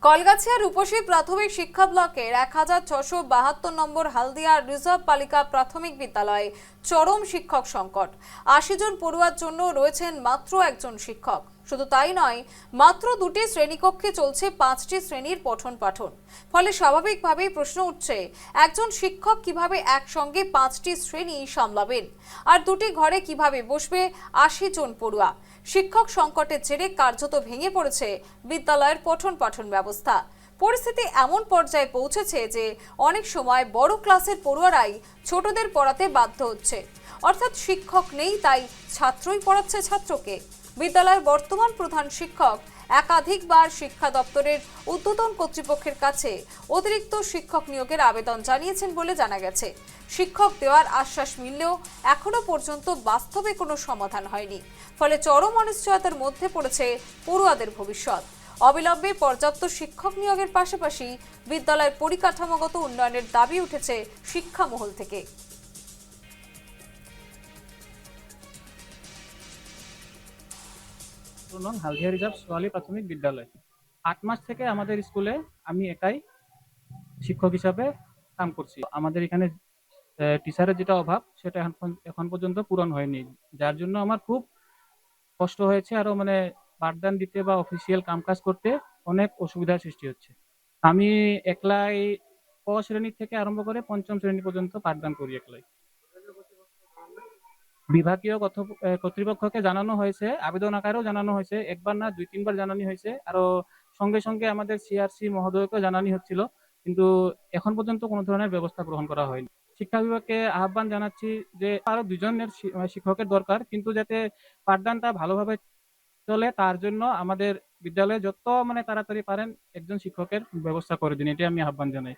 কলগাছিয়া রূপসী প্রাথমিক শিক্ষা ব্লকের 1672 নম্বর হালদিয়া রিজার্ভ বালিকা প্রাথমিক বিদ্যালয়ে চরম শিক্ষক সংকট। 80 জন পড়ুয়ার জন্য রয়েছেন মাত্র একজন শিক্ষক। শুধু তাই নয়, মাত্র দুটি শ্রেণীকক্ষে চলছে 5টি শ্রেণীর পঠন পাঠন। ফলে স্বাভাবিকভাবেই প্রশ্ন উঠছে, একজন শিক্ষক কিভাবে একসঙ্গে 5টি শ্রেণী সামলাবেন, আর দুটি ঘরে কিভাবে বসবে 80 জন পড়ুয়া। শিক্ষক সংকটের জেরে কার্যত ভেঙে পড়েছে বিদ্যালয়ের পঠন পাঠন ব্যবস্থা। পরিস্থিতি এমন পর্যায়ে পৌঁছেছে যে অনেক সময় বড় ক্লাসের পড়ুয়ারাই ছোটদের পড়াতে বাধ্য হচ্ছে। অর্থাৎ শিক্ষক নেই, তাই ছাত্রই পড়াচ্ছে ছাত্রকে। বিদ্যালয়ের বর্তমান প্রধান শিক্ষক একাধিকবার শিক্ষা দপ্তরের ঊর্ধ্বতন কর্তৃপক্ষের কাছে অতিরিক্ত শিক্ষক নিয়োগের আবেদন জানিয়েছেন বলে জানা গেছে। শিক্ষক দেওয়ার আশ্বাস মিললেও এখনো পর্যন্ত বাস্তবে কোনো সমাধান হয়নি। ফলে চরম অনিশ্চয়তার মধ্যে পড়েছে পড়ুয়াদের ভবিষ্যৎ। অবিলম্বে পর্যাপ্ত শিক্ষক নিয়োগের পাশাপাশি বিদ্যালয়ের পরিকাঠামোগত উন্নয়নের দাবি উঠেছে শিক্ষা মহল থেকে। হালদিয়া রিজার্ভ সোয়ালি প্রাথমিক বিদ্যালয় 8 মাস থেকে আমাদের স্কুলে আমি একাই শিক্ষক হিসাবে কাম করছি। আমাদের এখানে টিচারের যেটা অভাব সেটা এখন পর্যন্ত পূরণ হয়নি, যার জন্য আমার খুব কষ্ট হয়েছে। আরো মানে পাঠদান দিতে বা অফিসিয়াল কামকাজ করতে অনেক অসুবিধার সৃষ্টি হচ্ছে। আমি একলাই ক শ্রেণী থেকে আরম্ভ করে পঞ্চম শ্রেণী পর্যন্ত পাঠদান করি একলাই। বিভাগীয় কর্তৃপক্ষকে জানানো হয়েছে, আবেদন আকারেও জানানো হয়েছে, একবার না 2-3 বার জানানো হয়েছে। আরো সঙ্গে সঙ্গে আমাদের সিআরসি মহোদয়কেও জানানো হচ্ছিল, কিন্তু এখন পর্যন্ত কোনো ধরনের ব্যবস্থা গ্রহণ করা হয়নি। শিক্ষা বিভাগকে আহ্বান জানাচ্ছি যে আরো 2জনের শিক্ষকের দরকার, কিন্তু যাতে পাঠদানটা ভালোভাবে চলে তার জন্য আমাদের বিদ্যালয়ে যত তাড়াতাড়ি পারেন একজন শিক্ষকের ব্যবস্থা করে দিন, এটাই আমি আহ্বান জানাই।